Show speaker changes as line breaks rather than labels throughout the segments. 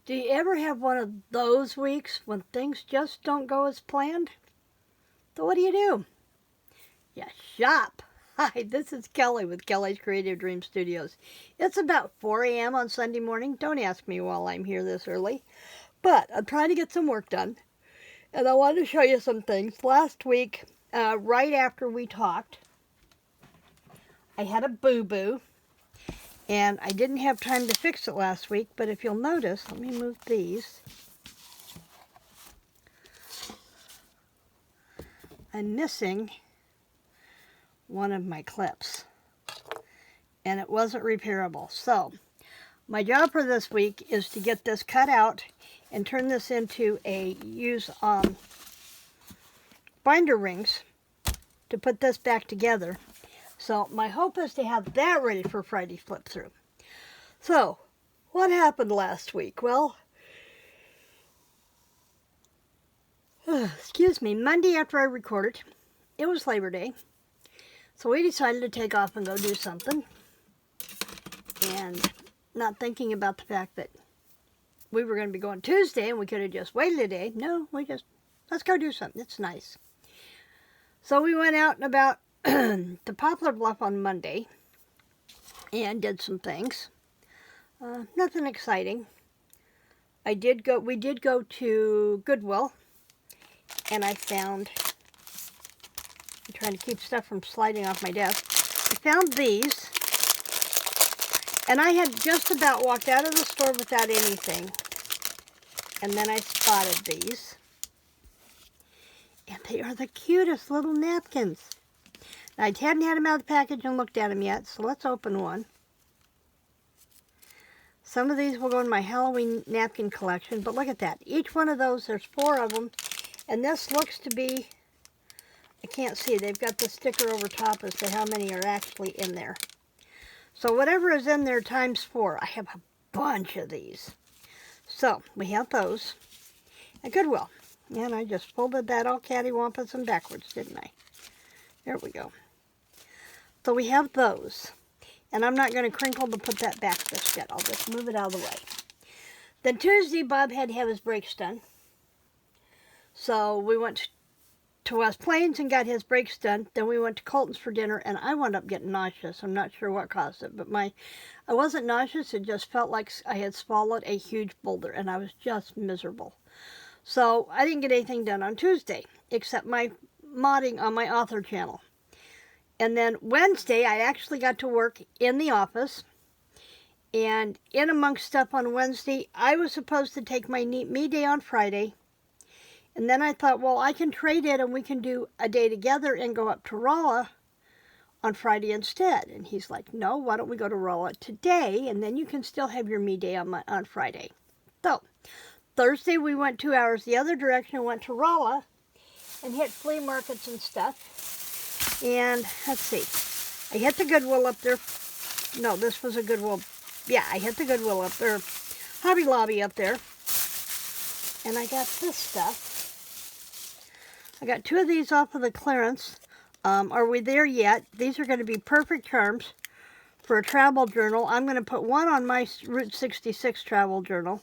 Do you ever have one of those weeks when things just don't go as planned? So what do? You shop. Hi, this is Kelly with Kelly's Creative Dream Studios. It's about 4 a.m. on Sunday morning. Don't ask me while I'm here this early. But I'm trying to get some work done. And I wanted to show you some things. Last week, right after we talked, I had a boo-boo. And I didn't have time to fix it last week, but if you'll notice, let me move these. I'm missing one of my clips, and it wasn't repairable. So, my job for this week is to get this cut out and turn this into use binder rings to put this back together. So my hope is to have that ready for Friday's flip through. So, what happened last week? Well, excuse me, Monday after I recorded, it was Labor Day. So we decided to take off and go do something. And not thinking about the fact that we were going to be going Tuesday and we could have just waited a day. No, let's go do something. It's nice. So we went out and about to Poplar Bluff on Monday and did some things. Nothing exciting. We did go to Goodwill, and I found, I'm trying to keep stuff from sliding off my desk. I found these, and I had just about walked out of the store without anything, and then I spotted these, and they are the cutest little napkins. I hadn't had them out of the package and looked at them yet, so let's open one. Some of these will go in my Halloween napkin collection, but look at that. Each one of those, there's 4 of them, and this looks to be, I can't see, they've got the sticker over top as to how many are actually in there. So whatever is in there times 4, I have a bunch of these. So, we have those at Goodwill. And I just folded that all cattywampus and backwards, didn't I? There we go. So we have those, and I'm not going to crinkle to put that back just yet. I'll just move it out of the way. Then Tuesday, Bob had to have his brakes done. So we went to West Plains and got his brakes done. Then we went to Colton's for dinner, and I wound up getting nauseous. I'm not sure what caused it, but I wasn't nauseous. It just felt like I had swallowed a huge boulder, and I was just miserable. So I didn't get anything done on Tuesday, except my modding on my author channel. And then Wednesday, I actually got to work in the office. And in amongst stuff on Wednesday, I was supposed to take my Me Day on Friday. And then I thought, well, I can trade it and we can do a day together and go up to Rolla on Friday instead. And he's like, no, why don't we go to Rolla today? And then you can still have your Me Day on Friday. So, Thursday, we went 2 hours the other direction and went to Rolla and hit flea markets and stuff. And let's see, I hit the Goodwill up there. No, this was a Goodwill. Yeah, I hit the Goodwill up there. Hobby Lobby up there. And I got this stuff. I got 2 of these off of the clearance. Are we there yet? These are going to be perfect charms for a travel journal. I'm going to put one on my Route 66 travel journal.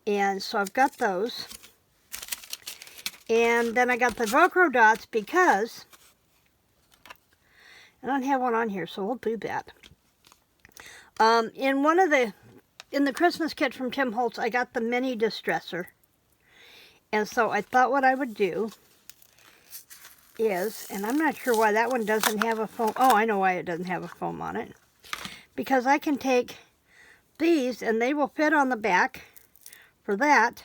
And so I've got those. And then I got the Velcro dots because I don't have one on here, so we'll do that. In the Christmas kit from Tim Holtz, I got the mini distresser. And so I thought what I would do is, and I'm not sure why that one doesn't have a foam. Oh, I know why it doesn't have a foam on it. Because I can take these and they will fit on the back for that,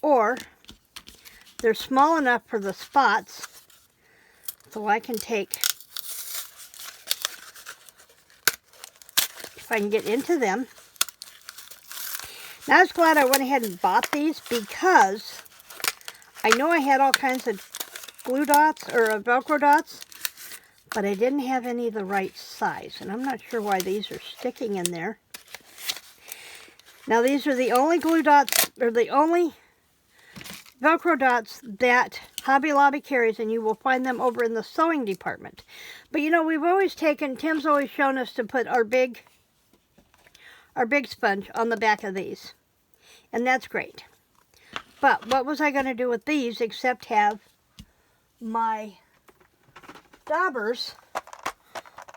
or they're small enough for the spots, so I can take, if I can get into them. Now I was glad I went ahead and bought these because I know I had all kinds of glue dots or Velcro dots, but I didn't have any of the right size, and I'm not sure why these are sticking in there. Now these are the only glue dots, or the only Velcro dots that Hobby Lobby carries, and you will find them over in the sewing department. But you know, we've always taken, Tim's always shown us to put our big sponge on the back of these. And that's great. But what was I going to do with these except have my daubers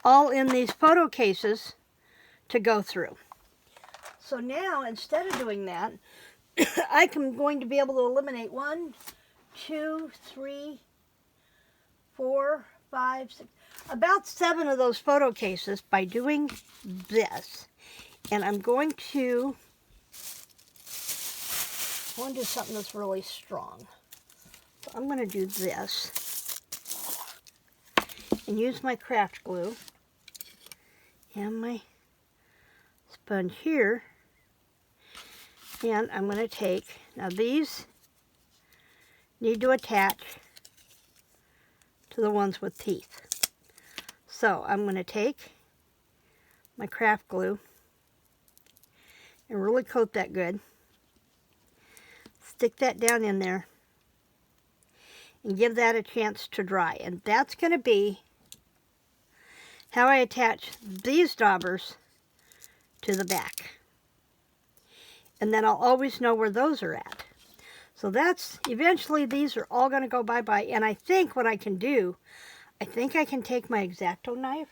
all in these photo cases to go through. So now, instead of doing that, I'm going to be able to eliminate 1, 2, 3, 4, 5, 6, about 7 of those photo cases by doing this. And I want to do something that's really strong. So I'm going to do this and use my craft glue and my sponge here. And I'm going to take, now these need to attach to the ones with teeth. So I'm going to take my craft glue and really coat that good. Stick that down in there and give that a chance to dry. And that's going to be how I attach these daubers to the back. And then I'll always know where those are at. So that's, eventually these are all going to go bye-bye. And I think what I can do, I think I can take my X-Acto knife.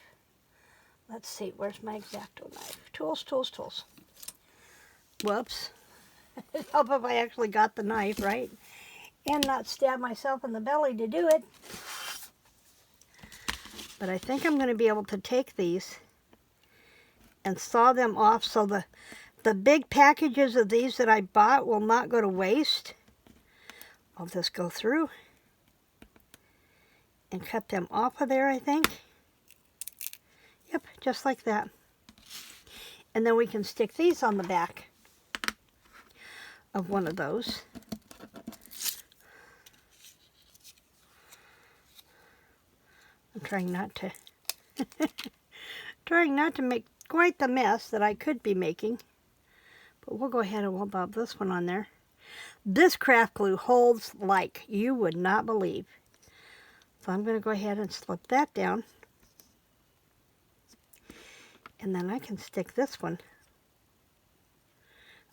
Let's see, where's my X-Acto knife? Tools, tools, tools. Whoops. It'd help if I actually got the knife, right? And not stab myself in the belly to do it. But I think I'm going to be able to take these and saw them off so the big packages of these that I bought will not go to waste. I'll just go through and cut them off of there, I think. Yep, just like that. And then we can stick these on the back of one of those. I'm trying not to make quite the mess that I could be making. But we'll go ahead and we'll bob this one on there. This craft glue holds like you would not believe. So I'm going to go ahead and slip that down. And then I can stick this one.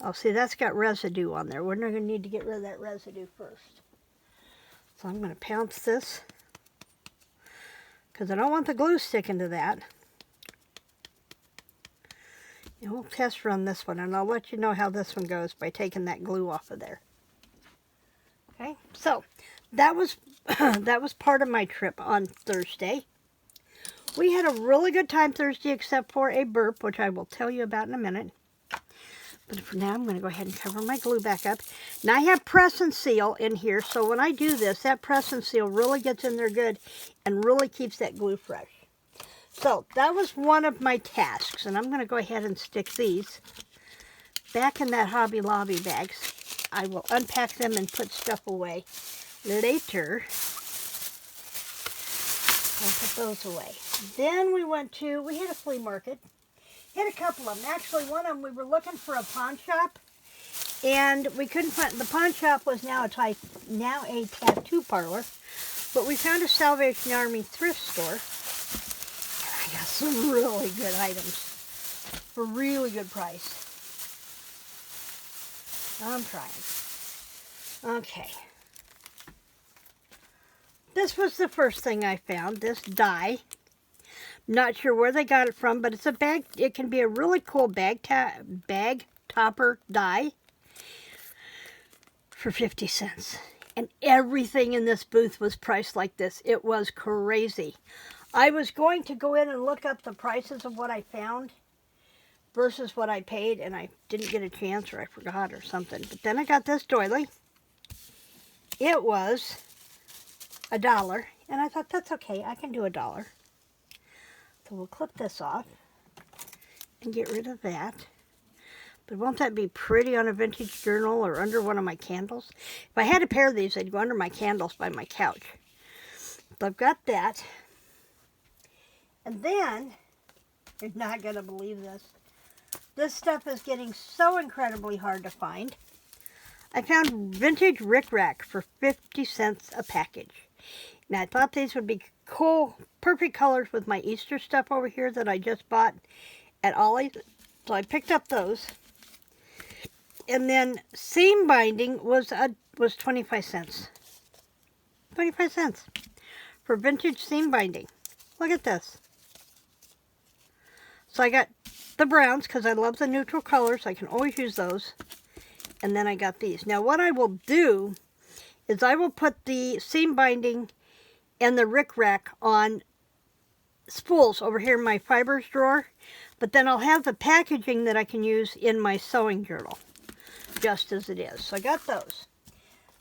Oh, see, that's got residue on there. We're going to need to get rid of that residue first. So I'm going to pounce this because I don't want the glue sticking to that. And we'll test run this one, and I'll let you know how this one goes by taking that glue off of there. Okay, so that was that was part of my trip on Thursday. We had a really good time Thursday, except for a burp, which I will tell you about in a minute. But for now, I'm going to go ahead and cover my glue back up. Now I have press and seal in here, so when I do this, that press and seal really gets in there good and really keeps that glue fresh. So that was one of my tasks, and I'm going to go ahead and stick these back in that Hobby Lobby bags. I will unpack them and put stuff away later. I'll put those away. Then we had a flea market. Hit a couple of them. Actually, one of them, we were looking for a pawn shop, and we couldn't find, the pawn shop was now a tattoo parlor, but we found a Salvation Army thrift store. I got some really good items for a really good price. I'm trying. Okay. This was the first thing I found, this die. Not sure where they got it from, but it's a bag. It can be a really cool bag topper die for 50 cents. And everything in this booth was priced like this. It was crazy. I was going to go in and look up the prices of what I found versus what I paid, and I didn't get a chance, or I forgot or something. But then I got this doily. It was $1, and I thought, that's okay, I can do $1. So we'll clip this off and get rid of that. But won't that be pretty on a vintage journal or under one of my candles? If I had a pair of these, they'd go under my candles by my couch. So I've got that. And then, you're not going to believe this. This stuff is getting so incredibly hard to find. I found vintage rickrack for 50 cents a package. Now, I thought these would be cool, perfect colors with my Easter stuff over here that I just bought at Ollie's. So I picked up those. And then seam binding was 25 cents. 25 cents for vintage seam binding. Look at this. So I got the browns because I love the neutral colors. I can always use those. And then I got these. Now what I will do is I will put the seam binding and the rickrack on spools over here in my fibers drawer. But then I'll have the packaging that I can use in my sewing journal, just as it is. So I got those.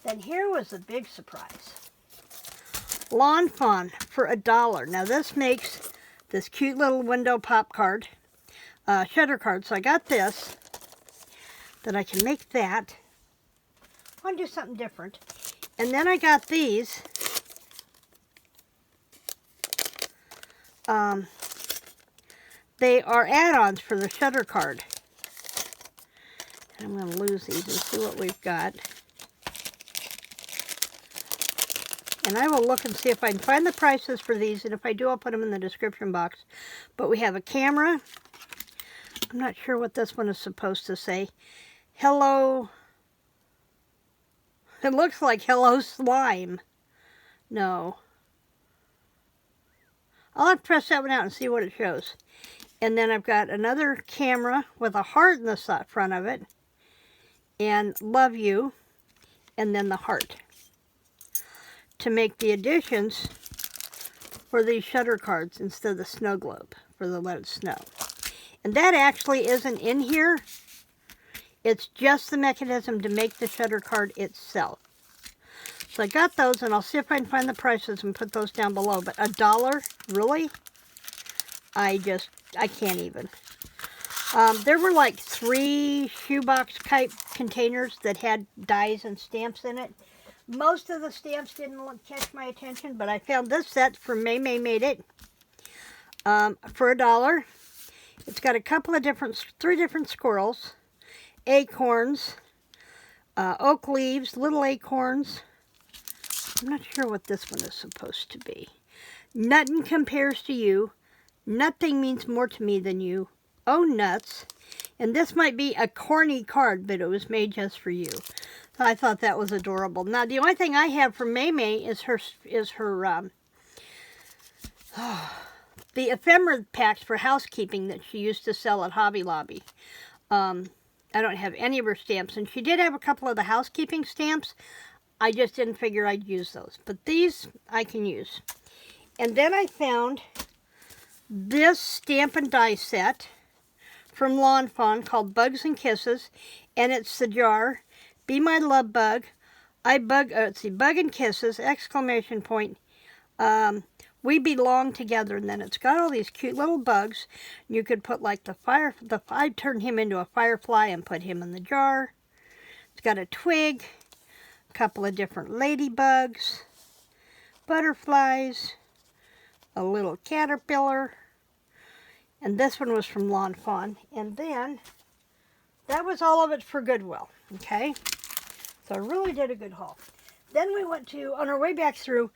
Then here was the big surprise. Lawn Fawn for $1. Now this makes this cute little window pop card, shutter card. So I got this, that I can make that. I want to do something different. And then I got these. They are add-ons for the shutter card. I'm going to lose these and see what we've got. And I will look and see if I can find the prices for these, and if I do, I'll put them in the description box. But we have a camera. I'm not sure what this one is supposed to say. Hello. It looks like Hello Slime. No. I'll have to press that one out and see what it shows. And then I've got another camera with a heart in the front of it. And Love You. And then the heart. To make the additions for these shutter cards instead of the snow globe. For the Let It Snow. And that actually isn't in here. It's just the mechanism to make the shutter card itself. So I got those, and I'll see if I can find the prices and put those down below. But $1? Really? I can't even. There were like 3 shoebox type containers that had dies and stamps in it. Most of the stamps didn't catch my attention, but I found this set from MayMayMadeIt for $1. It's got a couple of 3 different squirrels, acorns, oak leaves, little acorns. I'm not sure what this one is supposed to be. Nothing compares to you. Nothing means more to me than you. Oh, nuts. And this might be a corny card, but it was made just for you. So I thought that was adorable. Now, the only thing I have from Maymay is her the ephemera packs for housekeeping that she used to sell at Hobby Lobby. I don't have any of her stamps, and she did have a couple of the housekeeping stamps. I just didn't figure I'd use those. But these I can use. And then I found this stamp and die set from Lawn Fawn called Bugs and Kisses. And it's the jar, Be My Love Bug, Bug and Kisses, exclamation point. We belong together. And then it's got all these cute little bugs. You could put like I turned him into a firefly and put him in the jar. It's got a twig, a couple of different ladybugs, butterflies, a little caterpillar. And this one was from Lawn Fawn. And then that was all of it for Goodwill. Okay. So I really did a good haul. Then we went to, on our way back through,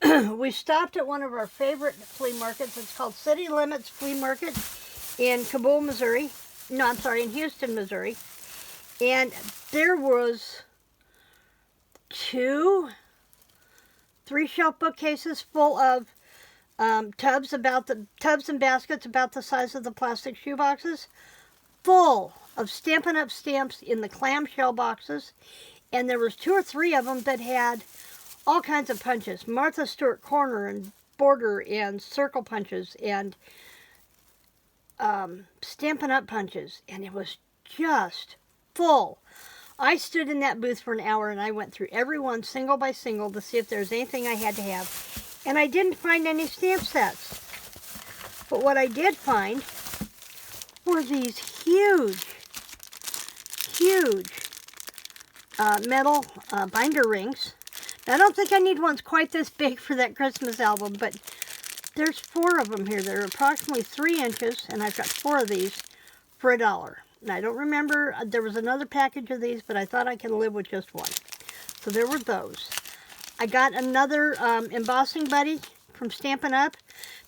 we stopped at one of our favorite flea markets. It's called City Limits Flea Market in Kabul, Missouri. No, I'm sorry, in Houston, Missouri. And there was 3 shelf bookcases full of tubs and baskets about the size of the plastic shoe boxes, full of Stampin' Up! Stamps in the clamshell boxes. And there was 2 or 3 of them that had all kinds of punches. Martha Stewart corner and border and circle punches and Stampin' Up! Punches. And it was just full. I stood in that booth for an hour and I went through every one single by single to see if there was anything I had to have. And I didn't find any stamp sets. But what I did find were these huge metal binder rings. Now, I don't think I need ones quite this big for that Christmas album, but there's 4 of them here. They're approximately 3 inches, and I've got 4 of these for $1. And I don't remember, there was another package of these, but I thought I could live with just one. So there were those. I got another embossing buddy from Stampin' Up!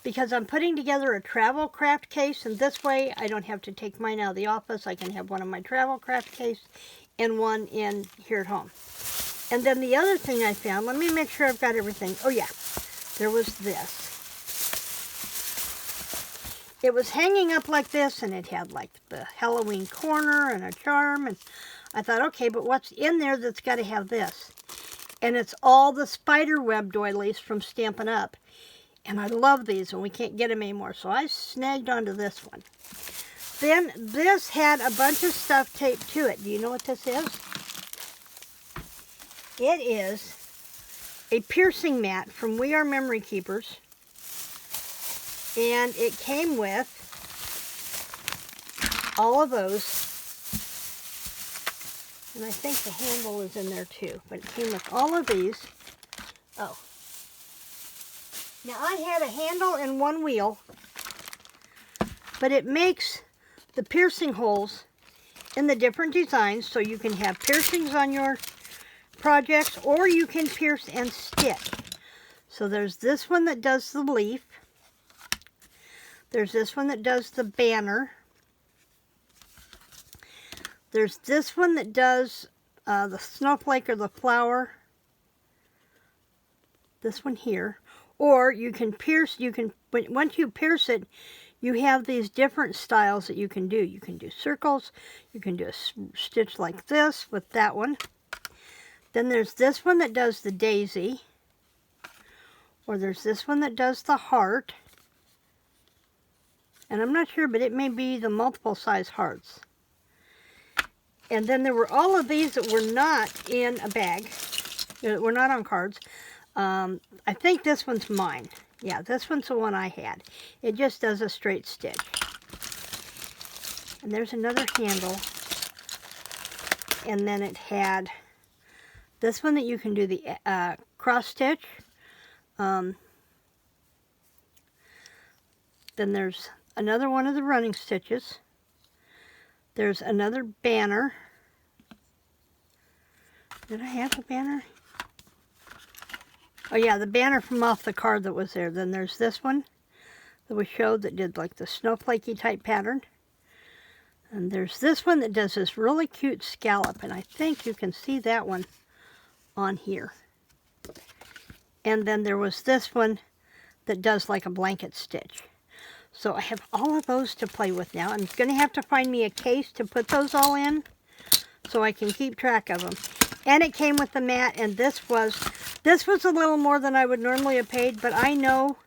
Because I'm putting together a travel craft case, and this way I don't have to take mine out of the office. I can have one in my travel craft case and one in here at home. And then the other thing I found, let me make sure I've got everything. Oh yeah, there was this. It was hanging up like this, and it had like the Halloween corner and a charm, and I thought, okay, but what's in there that's got to have this? And it's all the spider web doilies from Stampin' Up! And I love these, and we can't get them anymore, so I snagged onto this one. Then this had a bunch of stuff taped to it. Do you know what this is? It is a piercing mat from We Are Memory Keepers. And it came with all of those. And I think the handle is in there too. But it came with all of these. Oh. Now I had a handle and one wheel. But it makes the piercing holes in the different designs. So you can have piercings on your projects. Or you can pierce and stitch. So there's this one that does the leaf. There's this one that does the banner. There's this one that does the snowflake or the flower. This one here. Or you can pierce, once you pierce it, you have these different styles that you can do. You can do circles. You can do a stitch like this with that one. Then there's this one that does the daisy. Or there's this one that does the heart. And I'm not sure, but it may be the multiple size hearts. And then there were all of these that were not in a bag. Were not on cards. I think this one's mine. Yeah, this one's the one I had. It just does a straight stitch. And there's another handle. And then it had this one that you can do the cross stitch. Then there's another one of the running stitches. There's another banner. Did I have a banner? Oh yeah, the banner from off the card that was there. Then there's this one that was showed that did like the snowflakey type pattern. And there's this one that does this really cute scallop. And I think you can see that one on here. And then there was this one that does like a blanket stitch. So I have all of those to play with now. I'm going to have to find me a case to put those all in so I can keep track of them. And it came with the mat, and this was a little more than I would normally have paid, but I know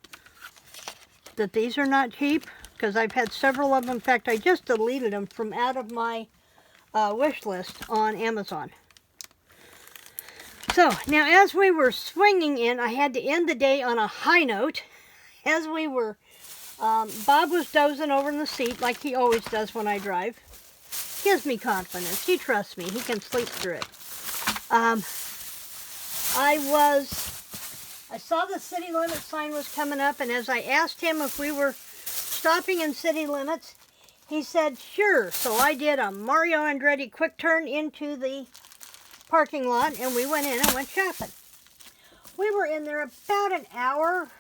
that these are not cheap because I've had several of them. In fact, I just deleted them from out of my wish list on Amazon. So, now as we were swinging in, I had to end the day on a high note. As we were Bob was dozing over in the seat like he always does when I drive. Gives me confidence. He trusts me. He can sleep through it. I saw the city limit sign was coming up, and as I asked him if we were stopping in city limits, he said, sure. So I did a Mario Andretti quick turn into the parking lot, and we went in and went shopping. We were in there about an hour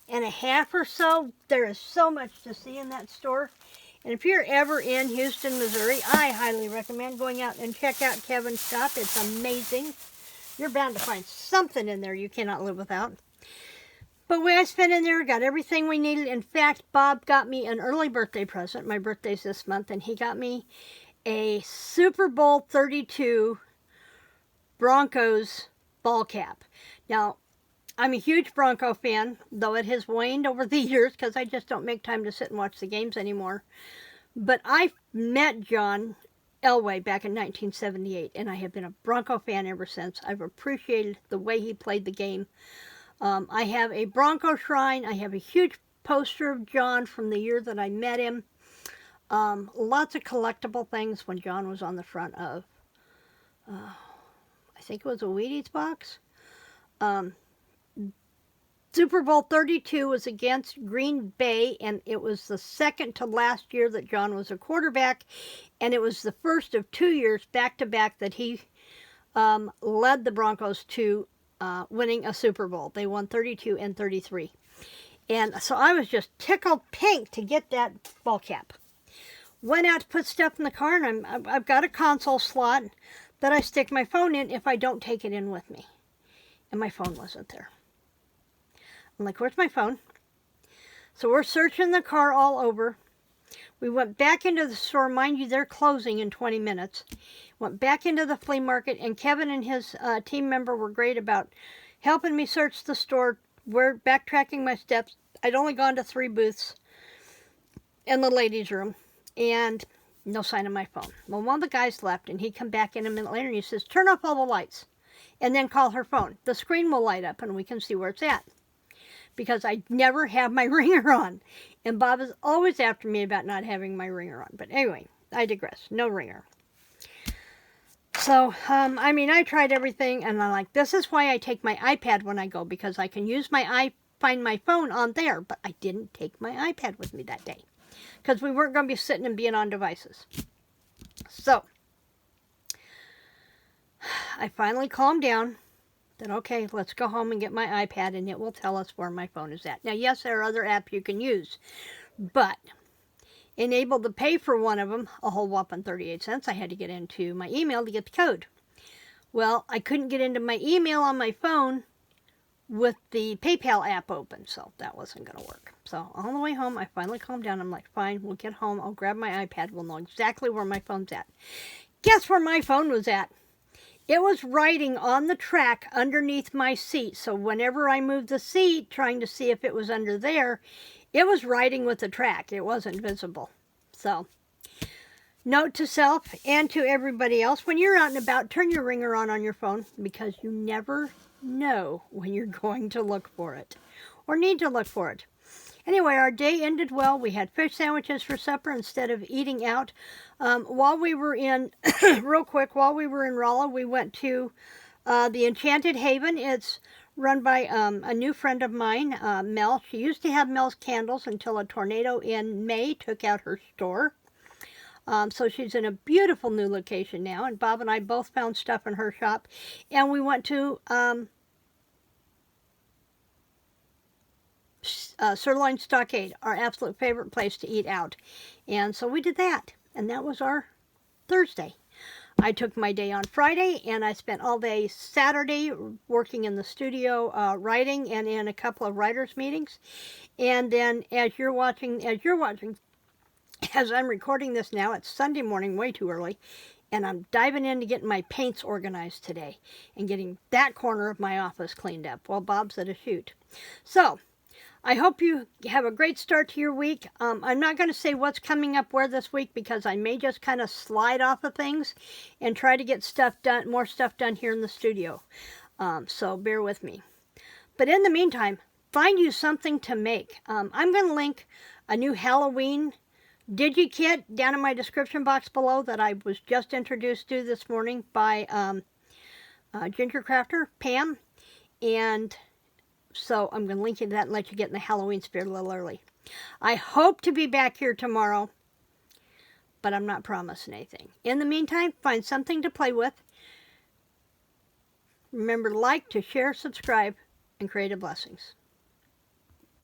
and a half or so. There is so much to see in that store. And if you're ever in Houston, Missouri, I highly recommend going out and check out Kevin's shop. It's amazing. You're bound to find something in there you cannot live without. But I spent in there, got everything we needed. In fact, Bob got me an early birthday present. My birthday's this month, and he got me a Super Bowl 32 Broncos ball cap. Now, I'm a huge Bronco fan, though it has waned over the years because I just don't make time to sit and watch the games anymore. But I met John Elway back in 1978, and I have been a Bronco fan ever since. I've appreciated the way he played the game. I have a Bronco shrine. I have a huge poster of John from the year that I met him. Lots of collectible things when John was on the front of, I think it was a Wheaties box. Super Bowl 32 was against Green Bay, and it was the second to last year that John was a quarterback, and it was the first of 2 years back-to-back that he led the Broncos to winning a Super Bowl. They won 32 and 33. And so I was just tickled pink to get that ball cap. Went out to put stuff in the car, and I've got a console slot that I stick my phone in if I don't take it in with me. And my phone wasn't there. I'm like, where's my phone? So we're searching the car all over. We went back into the store. Mind you, they're closing in 20 minutes. Went back into the flea market, and Kevin and his team member were great about helping me search the store. We're backtracking my steps. I'd only gone to 3 booths in the ladies' room, and no sign of my phone. Well, one of the guys left, and he come back in a minute later, and he says, turn off all the lights, and then call her phone. The screen will light up, and we can see where it's at. Because I never have my ringer on. And Bob is always after me about not having my ringer on. But anyway, I digress. No ringer. So, I mean, I tried everything, and I'm like, this is why I take my iPad when I go, because I can use find my phone on there, but I didn't take my iPad with me that day, because we weren't going to be sitting and being on devices. So, I finally calmed down, said, okay, let's go home and get my iPad, and it will tell us where my phone is at. Now, yes, there are other apps you can use, but enabled to pay for one of them, a whole whopping 38 cents. I had to get into my email to get the code. Well, I couldn't get into my email on my phone with the PayPal app open, so that wasn't going to work. So on the way home, I finally calmed down. I'm like, fine, we'll get home. I'll grab my iPad. We'll know exactly where my phone's at. Guess where my phone was at? It was writing on the track underneath my seat. So whenever I moved the seat, trying to see if it was under there, it was writing with the track. It wasn't visible. So, note to self and to everybody else, when you're out and about, turn your ringer on your phone, because you never know when you're going to look for it or need to look for it. Anyway, our day ended well. We had fish sandwiches for supper instead of eating out. While we were in, real quick, while we were in Rolla, we went to the Enchanted Haven. It's run by a new friend of mine, Mel. She used to have Mel's Candles until a tornado in May took out her store. So she's in a beautiful new location now, and Bob and I both found stuff in her shop. And we went to Sirloin Stockade, our absolute favorite place to eat out. And so we did that, and that was our Thursday. I took my day on Friday, and I spent all day Saturday working in the studio, writing, and in a couple of writers' meetings. And then as I'm recording this now, it's Sunday morning, way too early, and I'm diving in to getting my paints organized today and getting that corner of my office cleaned up while Bob's at a shoot. So, I hope you have a great start to your week. I'm not going to say what's coming up where this week, because I may just kind of slide off of things and try to get stuff done, more stuff done here in the studio. So bear with me. But in the meantime, find you something to make. I'm going to link a new Halloween DigiKit down in my description box below that I was just introduced to this morning by Ginger Crafter, Pam, and so I'm going to link you to that and let you get in the Halloween spirit a little early. I hope to be back here tomorrow, but I'm not promising anything. In the meantime, find something to play with. Remember to like, to share, subscribe, and creative blessings.